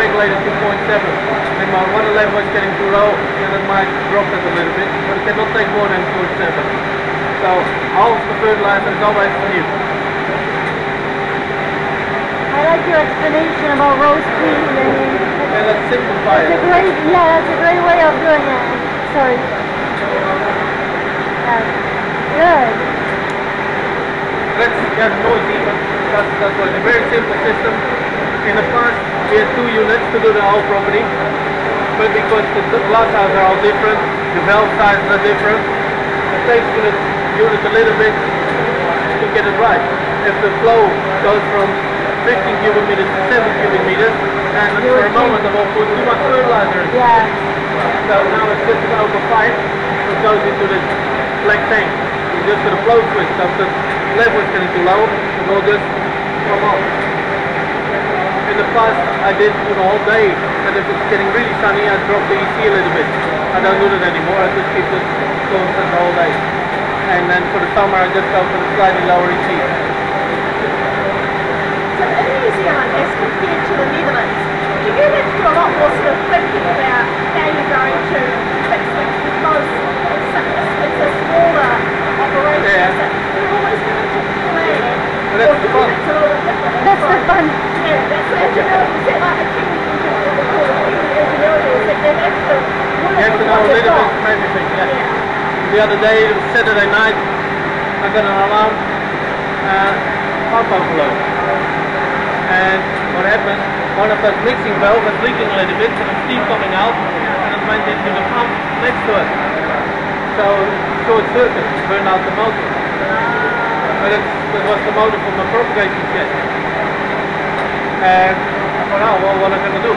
regulated 2.7. And my water level is getting too low, and it might drop it a little bit, but it cannot take more than 0.7. So half the fertilizer is always new. I like your explanation about roast beef. And let's simplify it. That's a great way of doing it. Sorry. Good. Let's get noisy, but that was a very simple system. In the past, we had 2 units to do the whole property, but because the glass houses are all different, the valve sizes are different, it takes the unit a little bit to get it right. If the flow goes from 15 cubic meters to 7 cubic meters, and for a moment I will put too much fertilizer in. Yeah. So now it's just an open pipe, it goes into the black tank. You just got a flow switch, so if the level is getting too low, it will just come off. In the past I did for the whole day, and if it's getting really sunny I drop the EC a little bit. I don't do that anymore, I just keep it constant the whole day. And then for the summer I just go for the slightly lower EC. So in New Zealand, as compared to the Netherlands, do you have to do a lot more sort of thinking about how you're going to fix things, because it's a smaller operation? Yeah. So you're always going to plan. But that's the fun. That's the fun. Yeah, that's the engineering. Is that like a Kiwi engineering, or is it they have to You have to know a little bit from everything, yeah. The other day, it was Saturday night, I got an alarm, pump overload. And what happened, one of those mixing valves was leaking a little bit, and the steam coming out, and it went into the pump next to it. So, short circuit, burned out the motor. But it was the motor from my propagation jet. And I thought, oh, well, what am I going to do?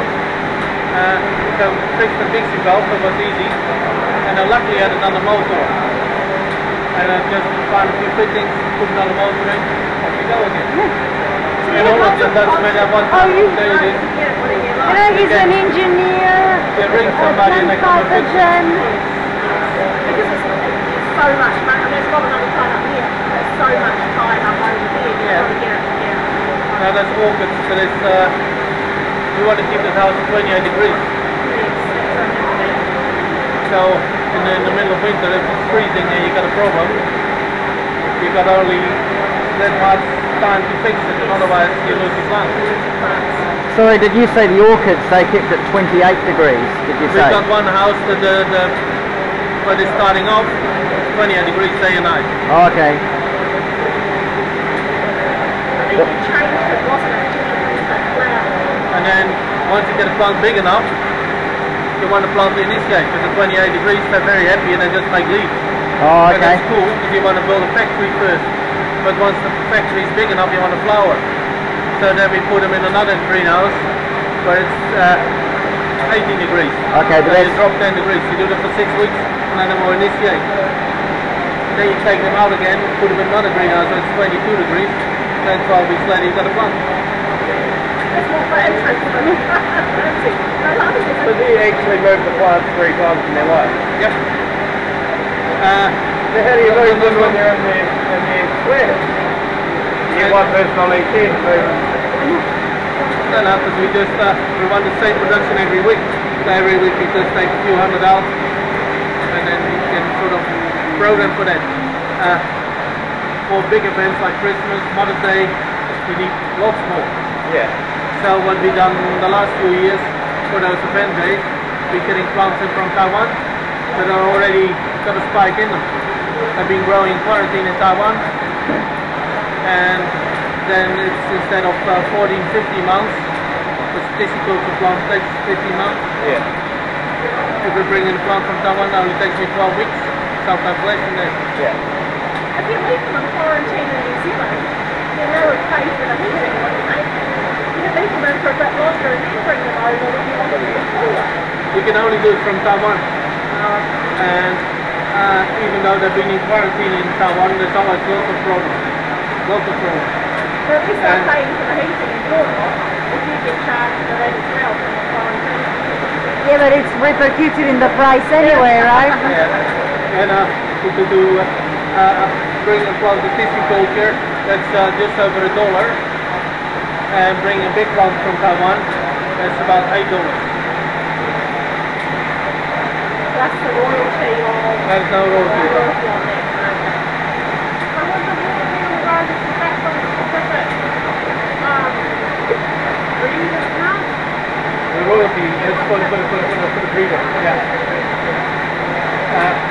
So fixed the mixing valve, it was easy. And I luckily had another motor. And I just found a few fittings, put another motor in, off we go again. And all of them does matter what time of day it is. You know, he's an engineer. They ring somebody and they come and fix it. because it's so much money. I mean, it's got another time up here. It's so much time up over there. You've got to get it. Yeah. Now that's orchids, so it's, we want to keep the house at 28 degrees. So in the middle of winter, if it's freezing and you got a problem, you got only that much time to fix it, and otherwise you lose your plant. Sorry, did you say the orchids they kept at 28 degrees? Did you say? We've got one house that when it's starting off, 28 degrees day and night. Oh, okay. You changed it, wasn't it? And then once you get a plant big enough, you want the plant to initiate, because at 28 degrees they're very happy and they just make leaves. Oh, And okay. that's cool, because you want to build a factory first. But once the factory is big enough, you want to flower. So then we put them in another greenhouse where it's 18 degrees. Okay, but so you that's... drop 10 degrees. You do that for 6 weeks, and then they will initiate. Then you take them out again, put them in another greenhouse where it's 22 degrees. Then 12 weeks later, you've got a plant. It's more for interest than So do you actually move the plants 3 times in their life? Yep. So how do you lose them when they're in their square? You get one person on each end moving. No, because we want the same production every week. So every week we just take a few hundred out, and then we can sort of program for that. For big events like Christmas, Mother's Day, we need lots more. Yeah. So what we've done the last few years for those event days, we're getting plants in from Taiwan that are already got a spike in them. They've been growing in quarantine in Taiwan, and then it's instead of 14, 15 months, the statistical plant takes 15 months. Yeah. If we bring in a plant from Taiwan, now it takes me 12 weeks, self-isolation there. Yeah. if you leave them in quarantine in New Zealand, then they would pay for the heating, wouldn't they? You could leave them in for a bit longer and then bring them over when you want them to be cooler. You can only do it from Taiwan. And even though they've been in quarantine in Taiwan, there's always lots of problems. Lots of problems. But at least they're paying for the heating and warmth if you get charged for that as well from the quarantine. Yeah, but it's repercuted in the price anyway, right? Yeah. And to bring a plant to pisciculture, that's just over $1. And bring a big plant from Taiwan, That's about $8. That's the royalty or There's no royalty. royalty on it. Okay. So was the royalty on the roses based on specific breed of cow? The royalty is for the breeder. Yeah.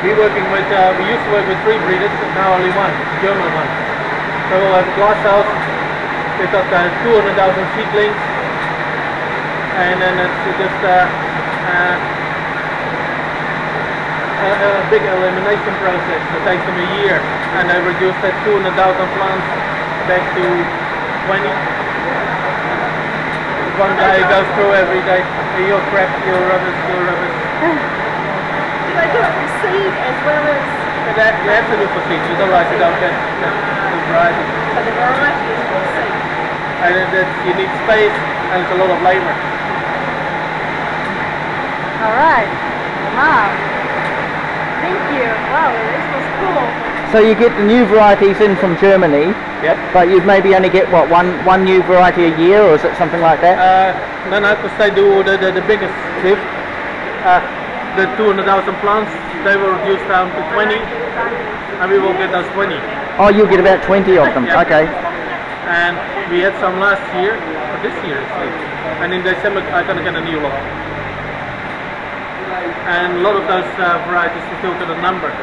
We used to work with 3 breeders, and now only 1, German one. So we have a glass house. We've got 200,000 seedlings, and then it's just a big elimination process. It takes them a year, and they reduce that 200,000 plants back to 20. One guy goes through every day. Your crap, your rubbish, your rubbish. Do they do it from seed as well as... You have to do for seeds, otherwise you don't get the variety. So the variety is from seed. And you need space, and it's a lot of labor. All right. Wow. Thank you. Wow, this was cool. So you get the new varieties in from Germany, Yep. but you maybe only get what one new variety a year, or is it something like that? No, because they do the biggest shift. The 200,000 plants, they will reduce down to 20, and we will get those 20. Oh, you'll get about 20 of them. Yeah. Okay. And we had some last year, but this year actually. And in December I'm gonna get a new lot. And a lot of those varieties we still got a number.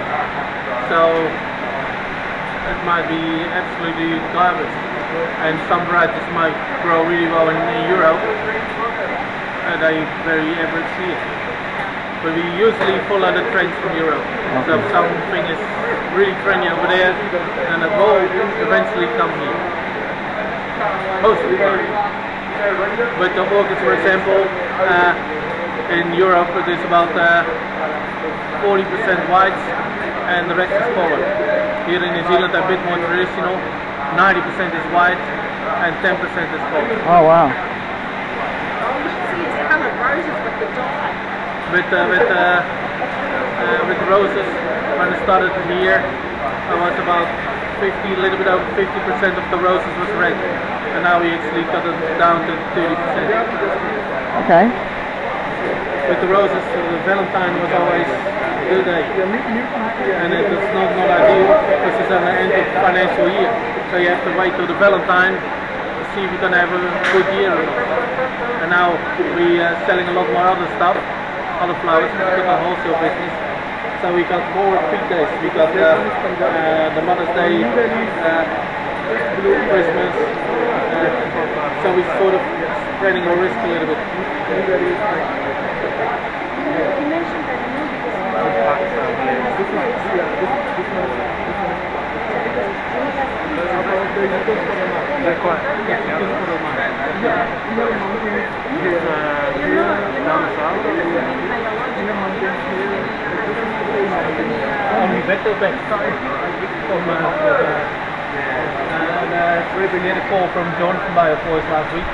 So it might be absolutely garbage. And some varieties might grow really well in Europe, and they very average here. But we usually follow the trends from Europe. So if something is really trendy over there, and it will eventually come here. Most of the time. But the orchids, for example, in Europe it is about 40% whites and the rest is colored. Here in New Zealand a bit more traditional, 90% is white and 10% is colored. Oh wow. You should see it's coloured roses with the dye. With roses, when I started here, I was about 50, a little bit over 50% of the roses was red, and now we actually cut it down to 30%. Okay. With the roses, the Valentine was always a good day, and it is not ideal because it's at the end of the financial year, so you have to wait till the Valentine to see if you're going to have a good year or not. And now we are selling a lot more other stuff, other flowers, because we've got a wholesale business. So we got more peak days. We got the Mother's Day, Christmas. So we're sort of spreading our risk a little bit. You mentioned that the movie Only better back from we had a call from John from Bioforce last week,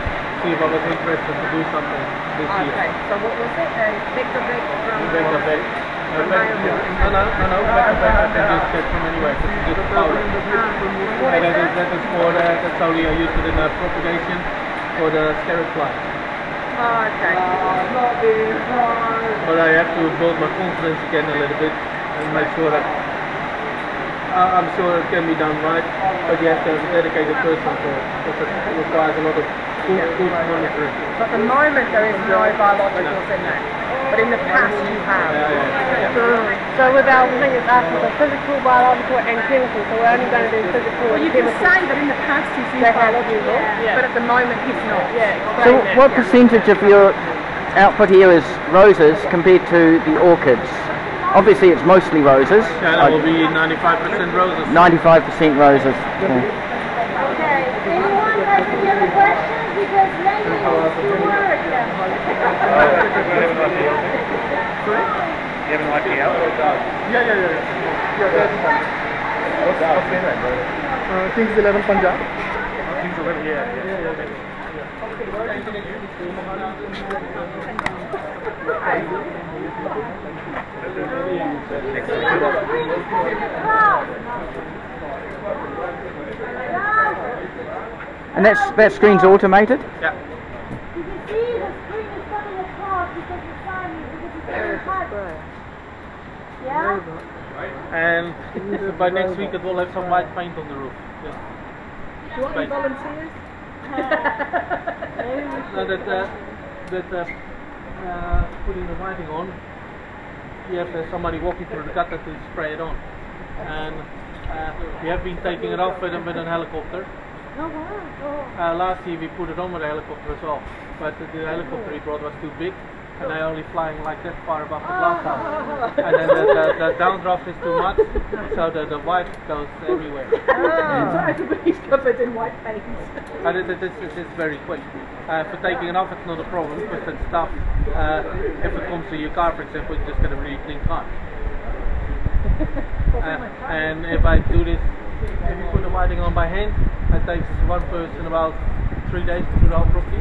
see if I was interested to do something this year. Okay, so what was it? Vector Beck from... Vector Beck. No, Vector Beck I can just get from anywhere, it's just powder. What is that? That is for that's only I use it in propagation for the scarab fly. Oh, okay. But I have to build my confidence again a little bit and make sure that I'm sure it can be done right, but you have to have a dedicated person for it because it requires a lot of good monitoring. So at the moment there is no biologicals in that, but in the past you have. So with our thing it's after the physical, biological and chemical, so we're only going to do physical Well, and you can chemical. say that in the past he's used They have biological, yeah. but at the moment he's not. So what percentage of your output here is roses compared to the orchids? Obviously it's mostly roses. Yeah, that will be 95% roses. 95% roses. Yeah. Okay, anyone has any other questions? Because ladies, you work. You have an IPL? What's the name? Kings 11 Punjab. Kings 11, yeah. And that screen's automated? Yeah. You can see the screen Yeah? And by next week it will have some white paint on the roof. Just Do you want any paint. volunteers? Now putting the whiting on, you have somebody walking through the gutter to spray it on. And we have been taking it off with a helicopter. Oh wow. Last year we put it on with a helicopter as well, but the helicopter he brought was too big, and they're only flying like that far above the glass house. And then the downdraft is too much, so the white goes everywhere. So everybody's covered in white paint. And it's very quick. For taking it off it's not a problem, because that stuff, if it comes to your car for example, you just get a really clean car. And if I do this, if you put the whiting on by hand, it takes one person about 3 days to do the whole property.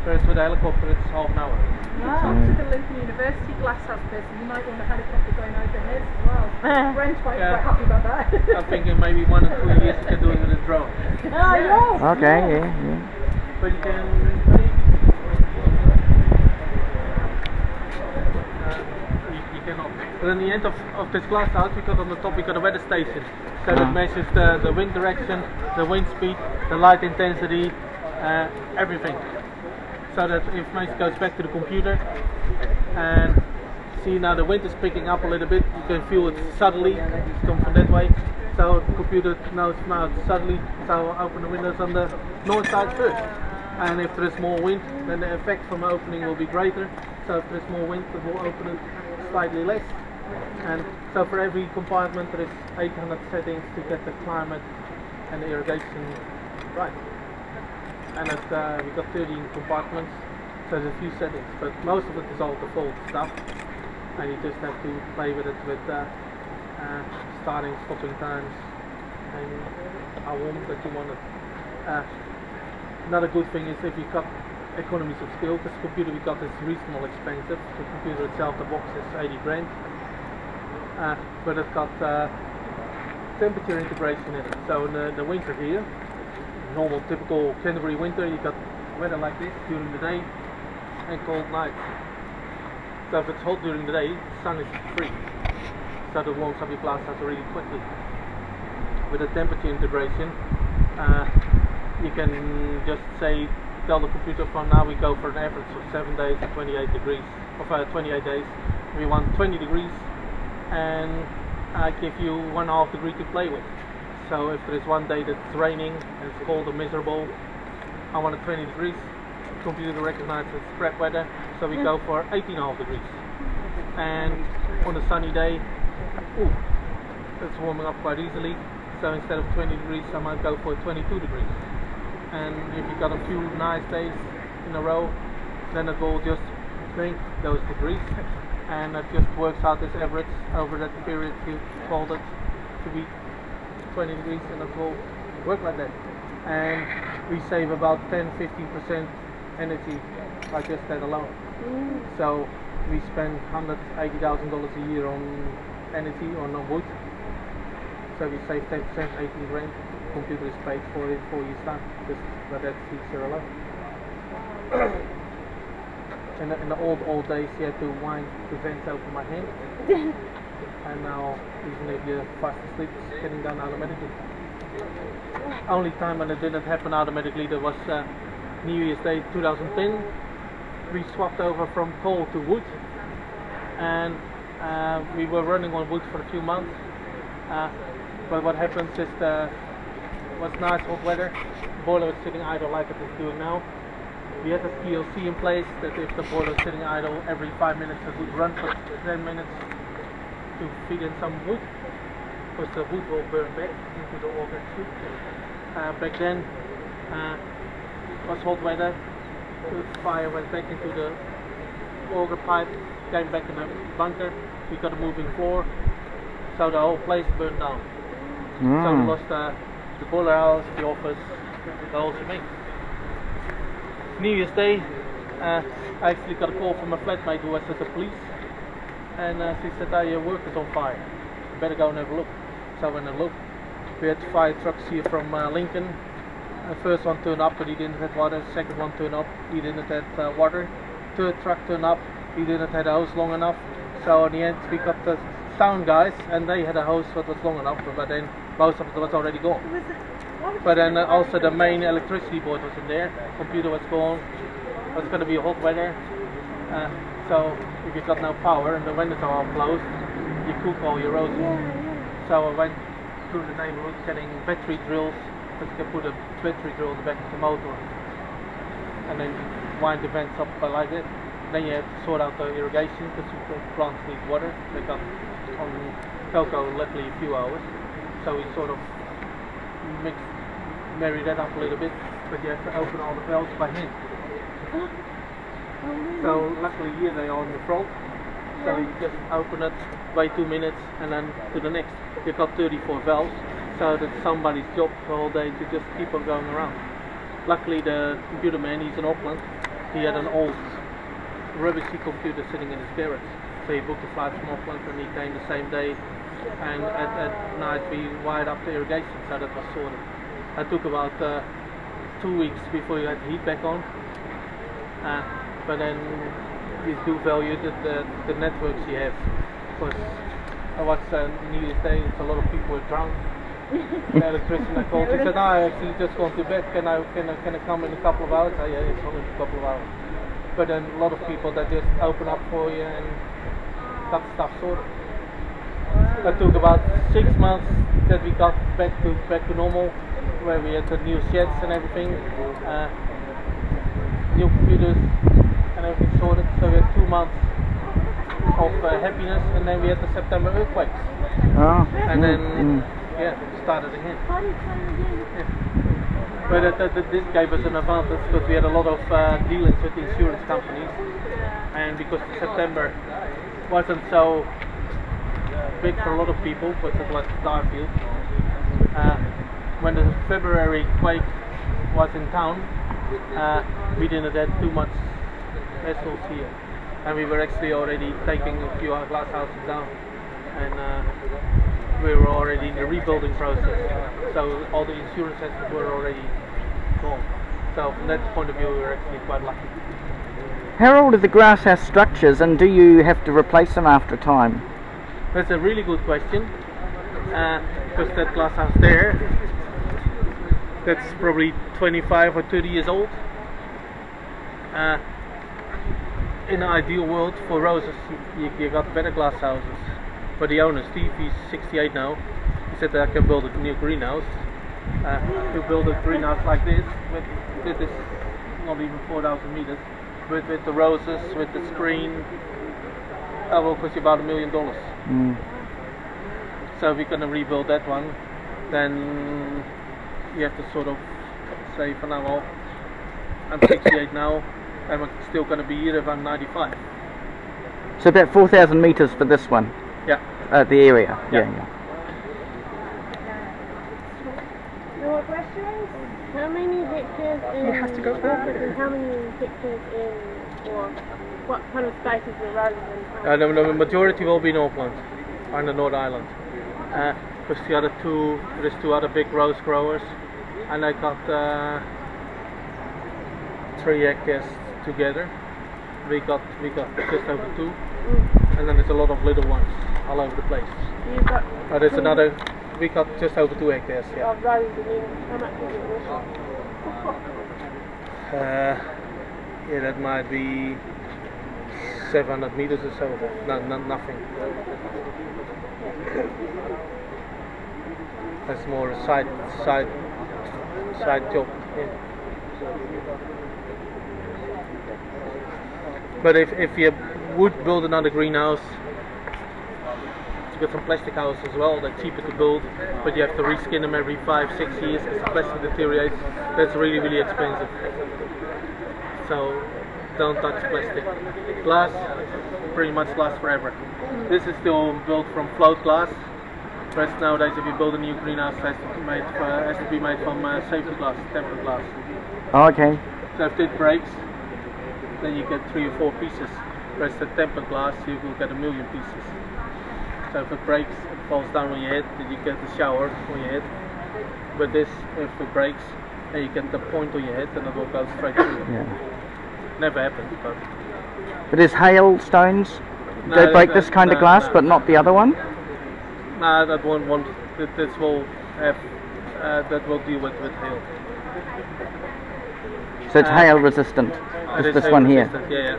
Whereas with a helicopter it's half an hour. Talk to the Lincoln University glasshouse person, you might want a helicopter going over his as well. Brent's quite happy about that. I'm thinking maybe 1 or 2 years you can do it with a drone. Oh yes! Okay, yeah. But you can you cannot. But in the end of this glass house we got on the top we got a weather station. So that measures the wind direction, the wind speed, the light intensity, everything. So that information goes back to the computer, and see now the wind is picking up a little bit, you can feel it subtly, it's come from that way, so the computer knows now it's subtly, so I'll open the windows on the north side first, and if there is more wind then the effect from opening will be greater, so if there is more wind it will open it slightly less, and so for every compartment there is 800 settings to get the climate and the irrigation right. And we've got 13 compartments, so there's a few settings, but most of it is all default stuff, and you just have to play with it with starting, stopping times, and how warm that you want it. Another good thing is if you've got economies of scale, because the computer we got is reasonably expensive. The computer itself, the box is 80 grand, but it's got temperature integration in it, so in the winter here, normal typical Canterbury winter, you got weather like this during the day and cold nights. So if it's hot during the day, the sun is free, so that warms up your glass house really quickly. With the temperature integration, you can just say, tell the computer from now we go for an average of 7 days at 28 degrees, of 28 days, we want 20 degrees, and I give you 1.5 degree to play with. So if there is one day that's raining and it's cold and miserable, I want it 20 degrees, the computer recognizes it's crap weather, so we go for 18.5 degrees. And on a sunny day, it's warming up quite easily, so instead of 20 degrees I might go for 22 degrees. And if you've got a few nice days in a row, then it will just shrink those degrees, and it just works out as average over that period you called it to be 20 degrees, and it will work like that. And we save about 10-15% energy by just that alone. So we spend $180,000 a year on energy on wood. So we save 10%, 18 grand. The computer is paid for in 4 years time, just by that feature alone. In the old days you had to wind the vents over my hand. And now, even if you're fast asleep, it's getting done automatically. Only time when it didn't happen automatically, there was New Year's Day 2010. We swapped over from coal to wood, and we were running on wood for a few months. But what happens is it was nice hot weather, the boiler was sitting idle like it is doing now. We had a PLC in place that if the boiler was sitting idle, every 5 minutes it would run for 10 minutes to feed in some wood, because the wood will burn back into the auger tube. Back then it was hot weather, the fire went back into the auger pipe, came back in the bunker, we got a moving floor, so the whole place burned down. So we lost the boiler house, the office, the whole shebang. New Year's Day, I actually got a call from a flatmate who was at the police, and she said, "Oh, your work is on fire, you better go and have a look." So I went and looked. We had fire trucks here from Lincoln. The first one turned up but he didn't have water, the second one turned up, he didn't have water, third truck turned up, he didn't have a hose long enough, So in the end we got the sound guys, and they had a hose that was long enough, but then most of it was already gone. But then also the main electricity board was in there, computer was gone, it was going to be hot weather, so if you've got no power and the windows are all closed, you cook all your roses. So I went through the neighborhood getting battery drills, because you can put a battery drill in the back of the motor, and then wind the vents up like that. Then you have to sort out the irrigation, because the plants need water. They got on cocoa luckily a few hours, so we sort of marry that up a little bit, but you have to open all the valves by hand. So luckily here they are on the front, so you just open it, wait 2 minutes, and then to the next. You've got 34 valves, so that's somebody's job the whole day to just keep on going around. Luckily the computer man, he's in Auckland, he had an old rubbishy computer sitting in his garage, so he booked a flight from Auckland and he came the same day, and at night we wired up the irrigation, so that was sorted. It took about 2 weeks before you had the heat back on, but then you do value the networks you have, because I watched New Year's Day, a lot of people were drunk. The electrician I called, he said, no, I actually just gone to bed, can I come in a couple of hours? Oh, yeah, it's only a couple of hours. But then a lot of people that just open up for you and got stuff sorted. That took about 6 months that we got back to normal, where we had the new sheds and everything, new computers and everything sorted. So we had 2 months of happiness, and then we had the September earthquakes. Oh. And then started again. But this gave us an advantage, because we had a lot of dealings with the insurance companies, and because September wasn't so big for a lot of people, because it was Darfield. When the February quake was in town, we didn't have too much vessels here, and we were actually already taking a few glass houses down, and we were already in the rebuilding process, so all the insurance assets were already gone. So from that point of view, we were actually quite lucky. How old are the glasshouse structures, and do you have to replace them after a time? That's a really good question, because that glasshouse there, that's probably 25 or 30 years old. In an ideal world for roses, you got better glass houses. For the owner, Steve, he's 68 now, he said that I can build a new greenhouse. To build a greenhouse like this, with this, not even 4,000 meters, with the roses, with the screen, that will cost you about $1 million. So if you're going to rebuild that one, then you have to sort of say, for now, well, I'm 68 now, and I'm still going to be here if I'm 95. So about 4,000 meters for this one? Yeah. The area? Yeah. No more questions? How many hectares in Auckland and how many hectares in, or what kind of spaces are roses in? The majority will be in Auckland, on the North Island. Because there's two other big rose growers, and I got 3 hectares together. We got just over 2, and then there's a lot of little ones all over the place. You've got There's another. We got just over 2 hectares. Yeah. of roses, and then how much is it? Yeah, that might be 700 meters or so. Nothing. That's more a side job. Yeah. But if you would build another greenhouse, you got some plastic houses as well. They're cheaper to build, but you have to reskin them every 5-6 years because the plastic deteriorates. That's really, really expensive. So don't touch plastic. Glass pretty much lasts forever. This is still built from float glass. Whereas nowadays, if you build a new greenhouse, it has to be made from safety glass, tempered glass. Oh, okay. So if it breaks, then you get 3 or 4 pieces. Whereas the tempered glass, you will get 1 million pieces. So if it breaks, it falls down on your head, then you get the shower on your head. But this, if it breaks, then you get the point on your head, and it will go straight through. Yeah. Never happened, but But is hailstones they break this kind of glass, but not the other one? No, that won't want. This will have. That will deal with hail. So it's hail resistant. It Just is this hail one here. resistant, yeah.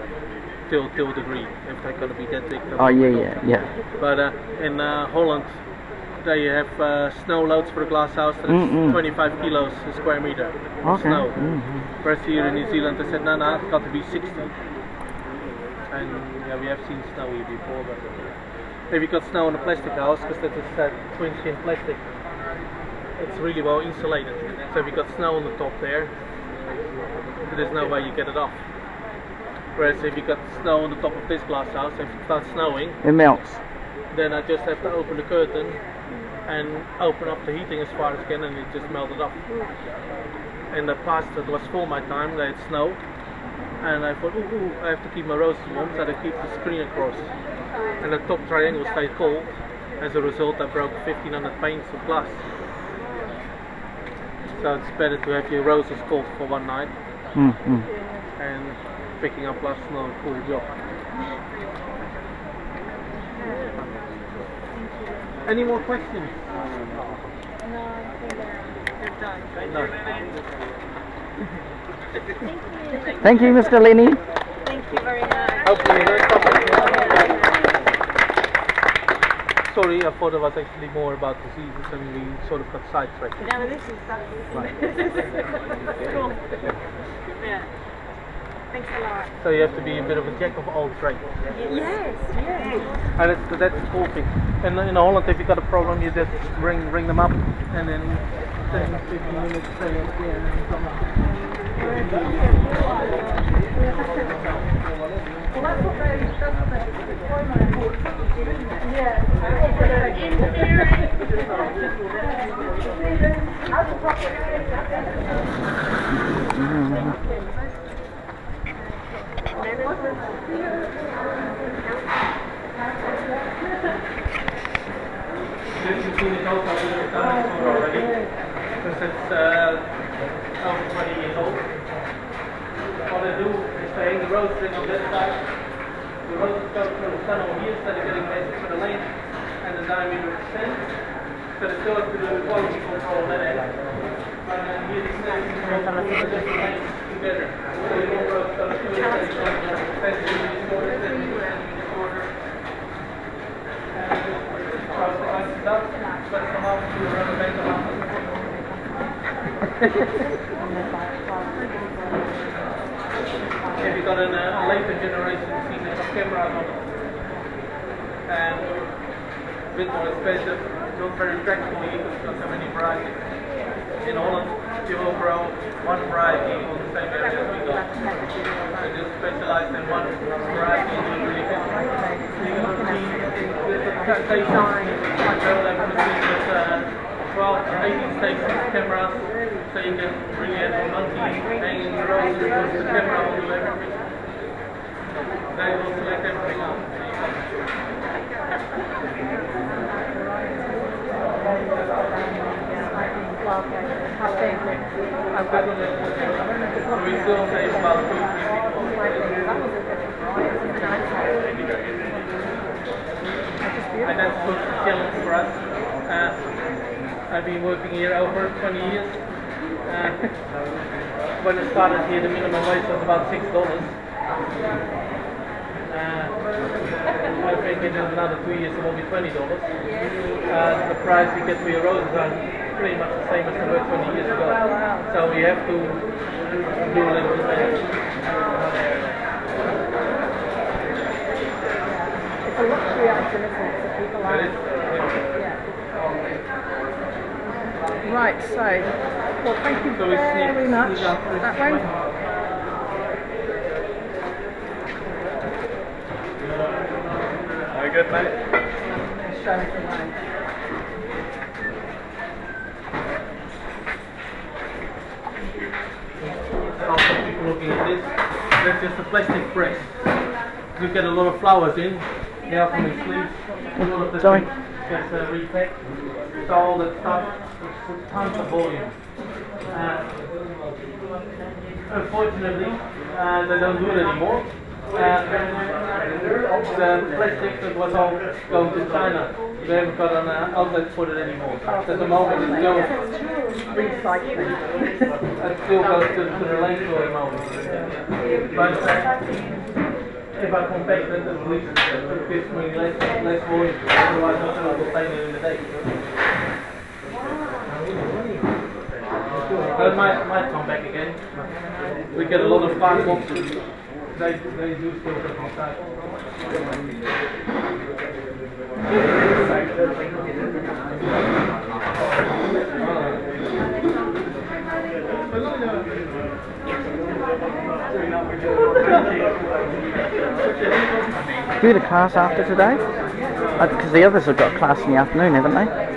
Till a degree. If they're going to be that big. Oh yeah. But in Holland, they have snow loads for a glass house that is 25 kilos a square meter of snow. Whereas here in New Zealand, they said no, it's got to be 60. And yeah, we have seen snow here before, but if you got snow in a plastic house, because that is twin skin plastic, it's really well insulated. So if you got snow on the top there, there's no way you get it off. Whereas if you got snow on the top of this glass house, if it starts snowing, it melts. Then I just have to open the curtain and open up the heating as far as I can, and it just melted off. In the past, it was for my time, they had snow, and I thought, ooh, I have to keep my roses warm, so I keep the screen across. And the top triangle stayed cold. As a result, I broke 1,500 panes of glass. So it's better to have your roses cold for one night, and picking up glass is not a cool job. Any more questions? No, I think they're done. No. Thank you, Mr. Lenny. Thank you very much. Hopefully, sorry, I thought it was actually more about diseases and we sort of got sidetracked. No, this is cool. Yeah. Thanks a lot. So you have to be a bit of a jack of all trades. Yes. And that's the cool thing. And in Holland, if you got a problem, you just ring them up, and then 10, 15 minutes This is seen it also we've done it already, because it's over 20 years old. What I do is I hang the rose string on this side. The roses go through the tunnel here instead of getting measured for the length and the diameter of the stem. So the still have to do the quality control on that end. And then here the stem is just the length together. So the more rose goes through the stem, If you got a later generation scene that have cameras on it, and a bit more expensive, not very practical because it's got so many varieties. In Holland, you will grow one variety on the same area as we got. I just specialized in one variety and do really good. You can see with the stations, with 12 or 18 stations, cameras, so you can really have a monkey hanging in the road because the camera will do everything. They will select everything out. We still save about 2 or 3 people. And that's good challenge for us. I've been working here over 20 years. When I started here, the minimum wage was about $6. I think in another 2 years it will be $20. The price you get for your roses are pretty much the same as they were 20 years ago. So we have to do a little bit better. It's a luxury item, isn't it? So people like Right, so, well, thank you very much. That way. Very good, mate. Show it away. Also, people looking at this, that's just a plastic press. You get a lot of flowers in, they have on the sleeves, a lot of the Sorry. gets repacked. So all that stuff, it's tons of volume. Unfortunately, they don't do it anymore. the plastic that was all going to China. They haven't got an outlet for it anymore. At the moment it's still Recycling. it still goes to the landfill at the moment. But if I compact it, at least it gives me less volume. Otherwise I'm going to contain it in the day. But it might come back again. We get a lot of farm boxes. They do still come inside. Do the class after today? Because the others have got class in the afternoon, haven't they?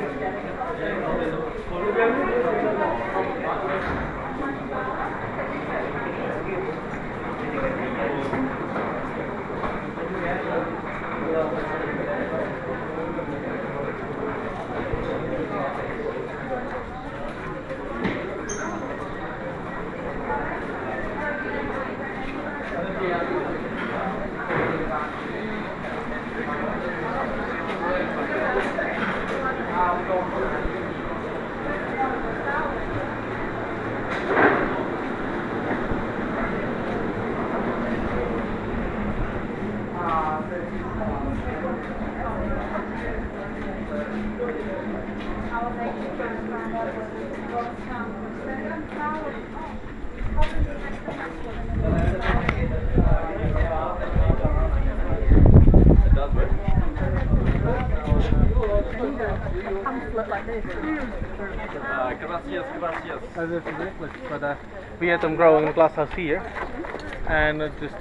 Gracias. But we had them growing in the glass house here, and it just took